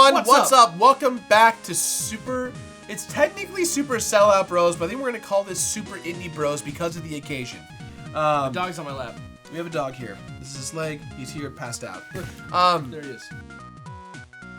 everyone. What's up? Welcome back to Super... It's technically Super Sellout Bros, but I think we're going to call this Super Indie Bros because of the occasion. The dog's on my lap. We have a dog here. This is his leg. He's here passed out. There he is.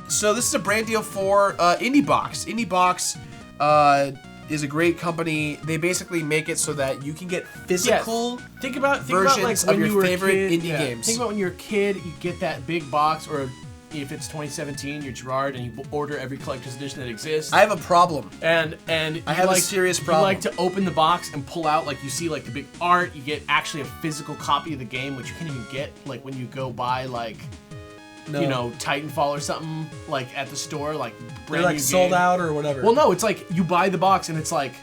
So this is a brand deal for IndieBox. IndieBox is a great company. They basically make it so that you can get physical versions of your favorite indie games. Think about when you're a kid, you get that big box, or if it's 2017, you're Jirard, and you order every collector's edition that exists. I have a problem. And I have a serious problem. You like to open the box and pull out, like, you see, like, the big art. You get actually a physical copy of the game, which you can't even get, like, when you go buy, like, you know, Titanfall or something, like, at the store, like, brand new game. Sold out or whatever. Well, no, it's like you buy the box and it's like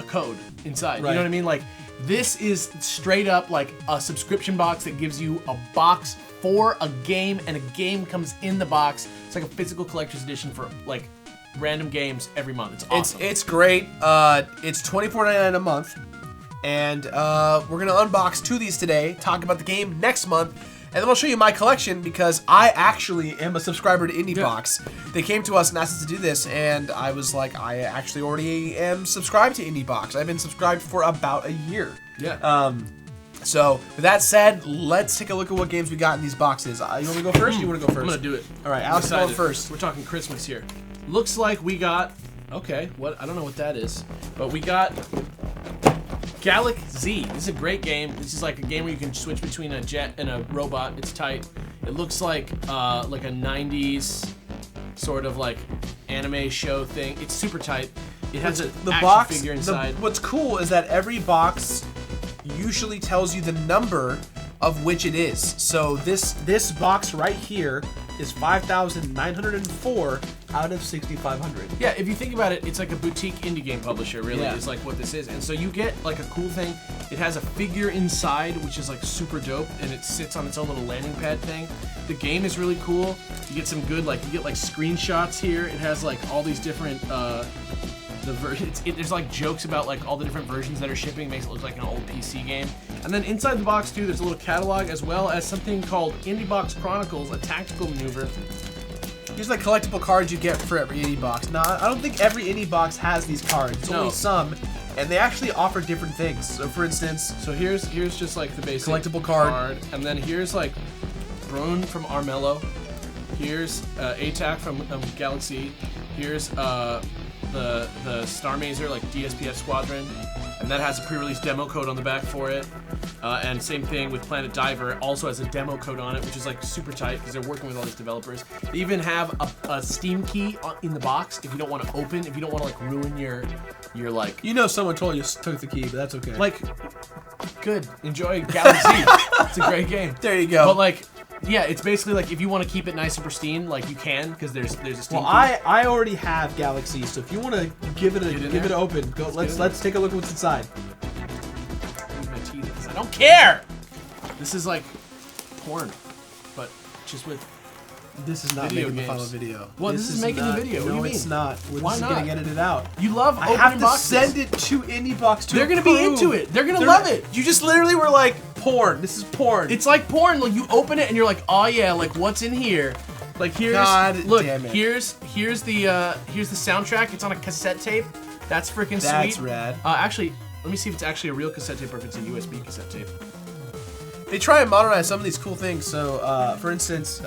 a code inside. Right. You know what I mean? Like, this is straight up like a subscription box that gives you a box for a game, and a game comes in the box. It's like a physical collector's edition for like random games every month. It's awesome. It's great. It's $24.99 a month, and we're gonna unbox 2 of these today. Talk about the game next month, and then I'll show you my collection because I actually am a subscriber to IndieBox. Yeah. They came to us and asked us to do this, and I was like, I actually already am subscribed to IndieBox. I've been subscribed for about a year. Yeah. So, with that said, let's take a look at what games we got in these boxes. You want me to go first or you want to go first? I'm going to do it. All right, Alex is going first. We're talking Christmas here. Looks like we got... Okay, what? I don't know what that is. But we got galak-z. This is a great game. This is like a game where you can switch between a jet and a robot. It's tight. It looks like a 90s sort of like anime show thing. It's super tight. It has the action figure inside. What's cool is that every box usually tells you the number of which it is. So this box right here is 5,904 out of 6,500. Yeah, if you think about it, it's like a boutique indie game publisher, really, is like what this is. And so you get like a cool thing. It has a figure inside, which is like super dope, and it sits on its own little landing pad thing. The game is really cool. You get some good, like, you get like screenshots here. It has like all these different there's like jokes about like all the different versions that are shipping. Makes it look like an old PC game. And then inside the box too, there's a little catalog as well as something called IndieBox Chronicles, a tactical maneuver. These are like collectible cards you get for every IndieBox. Now, I don't think every IndieBox has these cards. It's only some, and they actually offer different things. So, for instance, here's just like the basic collectible card, and then here's like Brune from Armello. Here's ATAC from galak-z. Here's the Star Mazer, like DSPS Squadron, and that has a pre-release demo code on the back for it. And same thing with Planet Diver, also has a demo code on it, which is like super tight because they're working with all these developers. They even have a Steam key in the box if you don't want to open, if you don't want to like ruin your like. You know, someone told you took the key, but that's okay. Like, good, enjoy galak-z. It's a great game. There you go. But like. Yeah, it's basically like if you want to keep it nice and pristine, like you can, because there's a Steam. Well, I already have galak-z, so if you want to give it an open, go. Let's take a look at what's inside. Use my teeth. I don't care. This is like porn, but just with. This is not making the final video. Well, this is making the video. No, what do you mean? It's not. Why not? Gonna get it out. You love opening boxes. I have to send it to IndieBox to They're gonna be into it. They're gonna love it. You just literally were like, porn. This is porn. It's like porn. Like you open it and you're like, oh yeah, like what's in here? Like here's damn it. here's the soundtrack. It's on a cassette tape. That's freaking sweet. That's rad. Actually, let me see if it's actually a real cassette tape or if it's a USB cassette tape. They try and modernize some of these cool things. So, for instance,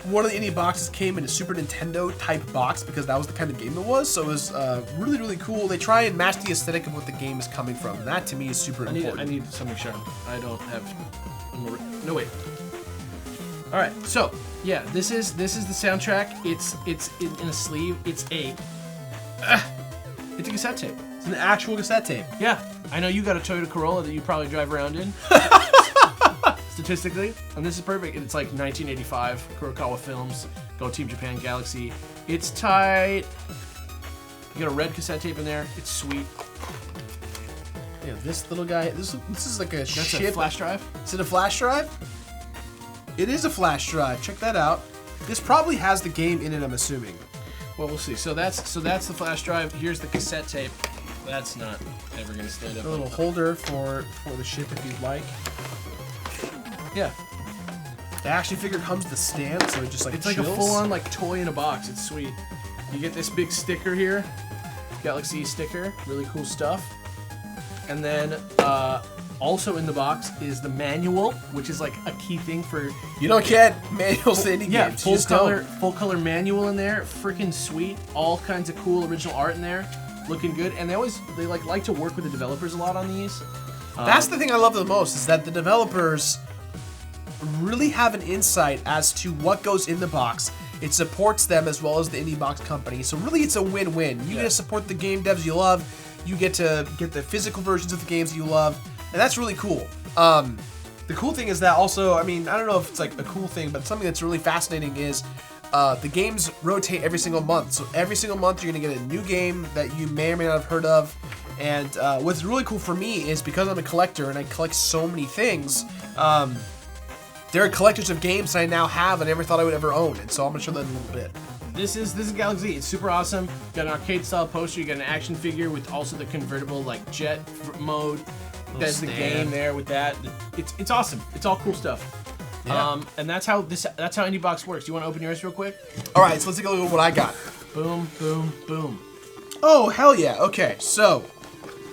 one of the indie boxes came in a Super Nintendo type box because that was the kind of game it was. So it was really, really cool. They try and match the aesthetic of what the game is coming from. And that to me is super important. I need something sharp. I don't have. No wait. All right. So yeah, this is the soundtrack. It's in a sleeve. It's a cassette tape. It's an actual cassette tape. Yeah. I know you got a Toyota Corolla that you probably drive around in. Statistically, and this is perfect. It's like 1985, Kurokawa Films, Go Team Japan, galak-z. It's tight. You got a red cassette tape in there. It's sweet. Yeah, this little guy. This is like a That's a flash drive. Is it a flash drive? It is a flash drive. Check that out. This probably has the game in it, I'm assuming. Well, we'll see. So that's the flash drive. Here's the cassette tape. That's not ever gonna stand up. A little holder for the ship if you'd like. Yeah. The action figure comes with a stand, so it just like It's like a full-on like toy in a box. It's sweet. You get this big sticker here, galak-z sticker, really cool stuff. And then also in the box is the manual, which is like a key thing for. You don't get manuals in indie games. Full color manual in there, freaking sweet. All kinds of cool original art in there, looking good. And they like to work with the developers a lot on these. That's the thing I love the most, is that the developers really have an insight as to what goes in the box. It supports them as well as the IndieBox company. So really it's a win-win. You get to support the game devs you love. You get to get the physical versions of the games you love. And that's really cool. The cool thing is that also, I mean, I don't know if it's like a cool thing, but something that's really fascinating is the games rotate every single month. So every single month you're going to get a new game that you may or may not have heard of. And what's really cool for me is because I'm a collector and I collect so many things, there are collectors of games that I now have and never thought I would ever own. And so I'm going to show that in a little bit. This is galak-z. It's super awesome. You got an arcade style poster. You got an action figure with also the convertible like jet mode. There's the game there with that. It's awesome. It's all cool stuff. Yeah. And that's how IndieBox works. You want to open yours real quick? All right, so let's take a look at what I got. Boom, boom, boom. Oh, hell yeah. Okay, so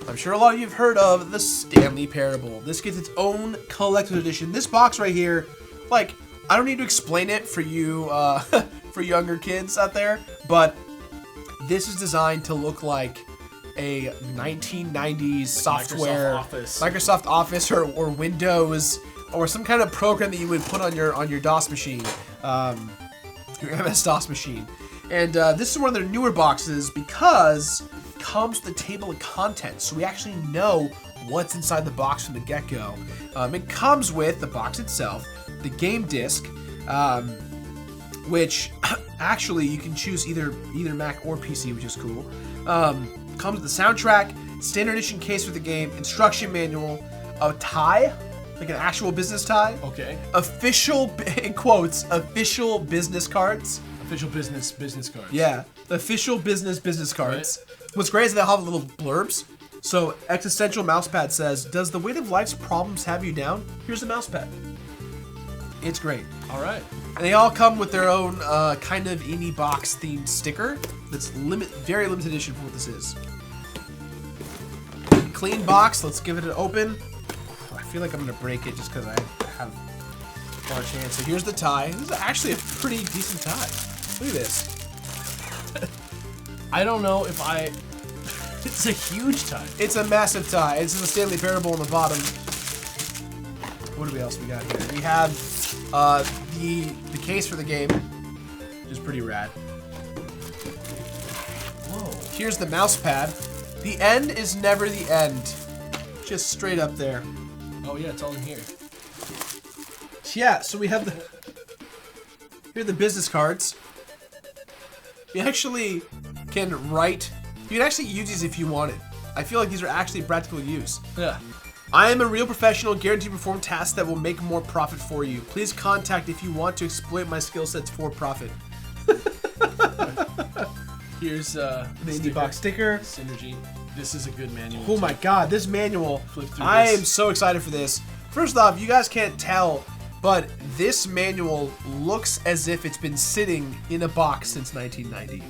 I'm sure a lot of you have heard of the Stanley Parable. This gets its own collector's edition. This box right here, like, I don't need to explain it for you, for younger kids out there, but this is designed to look like a 1990s software, Microsoft Office or Windows, or some kind of program that you would put on your DOS machine, your MS-DOS machine. And this is one of their newer boxes because it comes with a table of contents, so we actually know what's inside the box from the get-go. It comes with the box itself, the game disc, which actually you can choose either Mac or PC, which is cool. Comes with the soundtrack, standard edition case for the game, instruction manual, a tie, like an actual business tie. Okay. Official, in quotes, official business cards. Official business cards. Yeah, official business cards. Right. What's great is they have little blurbs. So Existential Mousepad says, "Does the weight of life's problems have you down? Here's the mousepad." It's great. All right. And they all come with their own kind of IndieBox themed sticker that's very limited edition for what this is. Clean box. Let's give it an open. I feel like I'm going to break it just because I have a large hand. So here's the tie. This is actually a pretty decent tie. Look at this. I don't know if I... It's a huge tie. It's a massive tie. It's the Stanley Parable on the bottom. What else we got here? We have the case for the game, which is pretty rad. Whoa. Here's the mouse pad. The end is never the end. Just straight up there. Oh yeah, it's all in here. Yeah, so we have here are the business cards. You actually can write. You can actually use these if you wanted. I feel like these are actually practical use. Yeah. I am a real professional, guaranteed to perform tasks that will make more profit for you. Please contact if you want to exploit my skill sets for profit. Here's the IndieBox sticker. Synergy. This is a good manual. Oh my god, this manual. Flip through I this. am so excited for this. First off, you guys can't tell, but this manual looks as if it's been sitting in a box since 1990.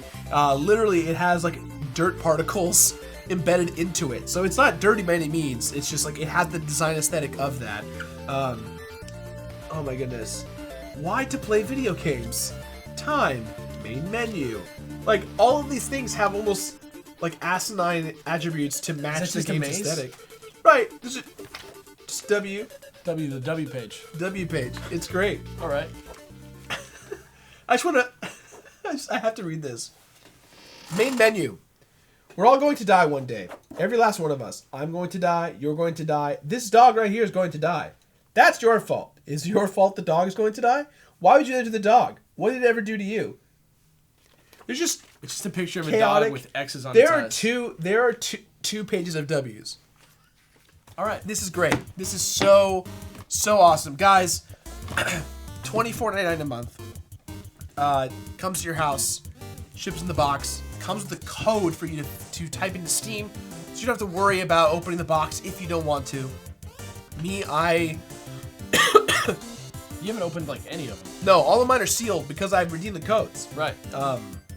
Literally, it has like dirt particles embedded into it. So it's not dirty by any means. It's just like it has the design aesthetic of that. Oh my goodness. Why to play video games? Time. Main menu. Like all of these things have almost like asinine attributes to match the game's aesthetic. Right. This is just the W page. W page. It's great. All right. I just want to. I have to read this. Main menu. We're all going to die one day. Every last one of us. I'm going to die. You're going to die. This dog right here is going to die. That's your fault. Is it your fault the dog is going to die? Why would you do that to the dog? What did it ever do to you? It's just a picture of chaotic. A dog with X's on its eyes. There are two pages of W's. All right. This is great. This is so awesome. Guys, $24.99 a month. Comes to your house. Ships in the box. Comes with a code for you to type into Steam, so you don't have to worry about opening the box if you don't want to. Me, I You haven't opened like any of them. No, all of mine are sealed because I've redeemed the codes. Right.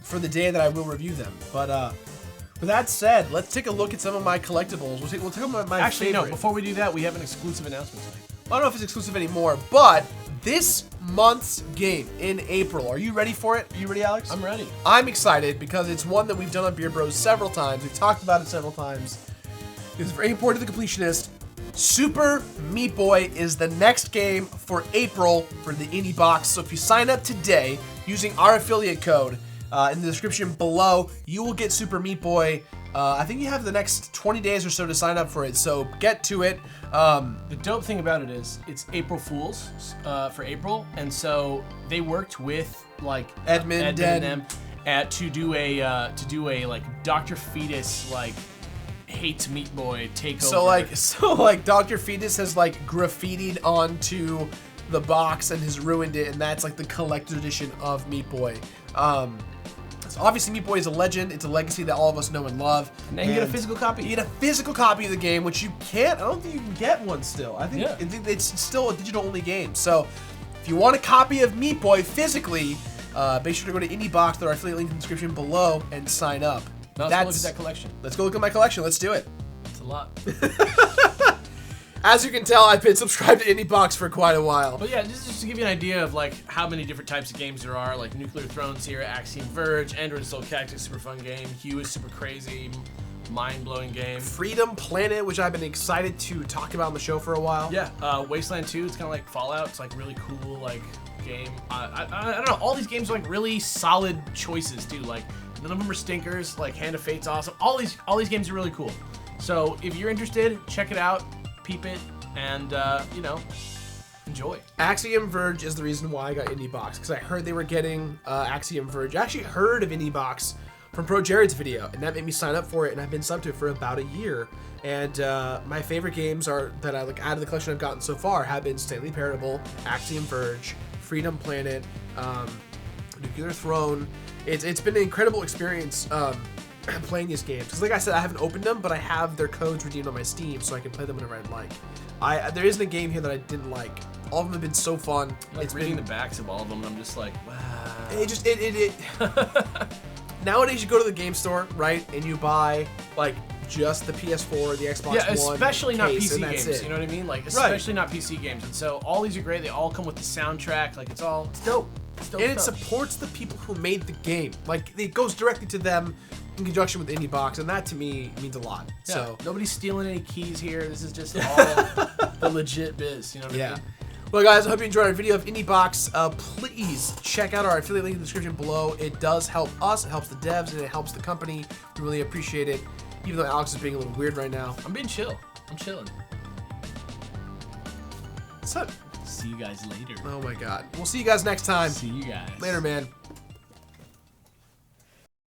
For the day that I will review them. But with that said, let's take a look at some of my collectibles. We'll take a look at my Actually, favorite. no. Before we do that, we have an exclusive announcement today. I don't know if it's exclusive anymore, but this month's game in April. Are you ready for it? Are you ready, Alex? I'm ready. I'm excited because it's one that we've done on Beer Bros several times. We've talked about it several times. It's very important to the completionist. Super Meat Boy is the next game for April for the IndieBox. So if you sign up today using our affiliate code in the description below, you will get Super Meat Boy. I think you have the next 20 days or so to sign up for it, so get to it. The dope thing about it is it's April Fools for April, and so they worked with like Edmund and them to do a like Dr. Fetus like hates Meat Boy takeover. So like Dr. Fetus has like graffitied onto the box and has ruined it, and that's like the collector's edition of Meat Boy. So obviously, Meat Boy is a legend. It's a legacy that all of us know and love. And you get a physical copy. You get a physical copy of the game, which you can't. I don't think you can get one still. I think Yeah. it's still a digital-only game. So if you want a copy of Meat Boy physically, make sure to go to IndieBox, our affiliate link in the description below, and sign up. Now let's go look at that collection. Let's go look at my collection. Let's do it. It's a lot. As you can tell, I've been subscribed to IndieBox for quite a while. But yeah, just to give you an idea of like how many different types of games there are, like Nuclear Thrones here, Axiom Verge, Android Soul Cactus, super fun game. Hue is super crazy, mind-blowing game. Freedom Planet, which I've been excited to talk about on the show for a while. Yeah, Wasteland 2, it's kind of like Fallout. It's like really cool like game. I don't know, all these games are like really solid choices too. Like none of them are stinkers. Like Hand of Fate's awesome. All these games are really cool. So if you're interested, check it out. Peep it, and enjoy. Axiom Verge is the reason why I got IndieBox, because I heard they were getting Axiom Verge. I actually heard of IndieBox from Pro Jared's video, and that made me sign up for it, and I've been subbed to it for about a year. And my favorite games that I like out of the collection I've gotten so far have been Stanley Parable, Axiom Verge, Freedom Planet, Nuclear Throne. It's been an incredible experience playing these games, because like I said, I haven't opened them, but I have their codes redeemed on my Steam, so I can play them whenever I'd like. There isn't a game here that I didn't like. All of them have been so fun. It's reading the backs of all of them, and I'm just like, wow. Nowadays, you go to the game store, right, and you buy like just the PS4, the Xbox One. Yeah, especially not case, PC games. You know what I mean? Like, especially not PC games. And so all these are great. They all come with the soundtrack. Like, it's dope. It's dope And it stuff. supports the people who made the game. Like, it goes directly to them in conjunction with IndieBox, and that to me means a lot. Yeah, So nobody's stealing any keys here. This is just all the legit biz. You know what I mean? Well, guys, I hope you enjoyed our video of IndieBox. Please check out our affiliate link in the description below. It does help us, it helps the devs, and it helps the company. We really appreciate it, even though Alex is being a little weird right now. I'm being chill. I'm chilling. What's up? See you guys later. Oh my God. We'll see you guys next time. See you guys. Later, man.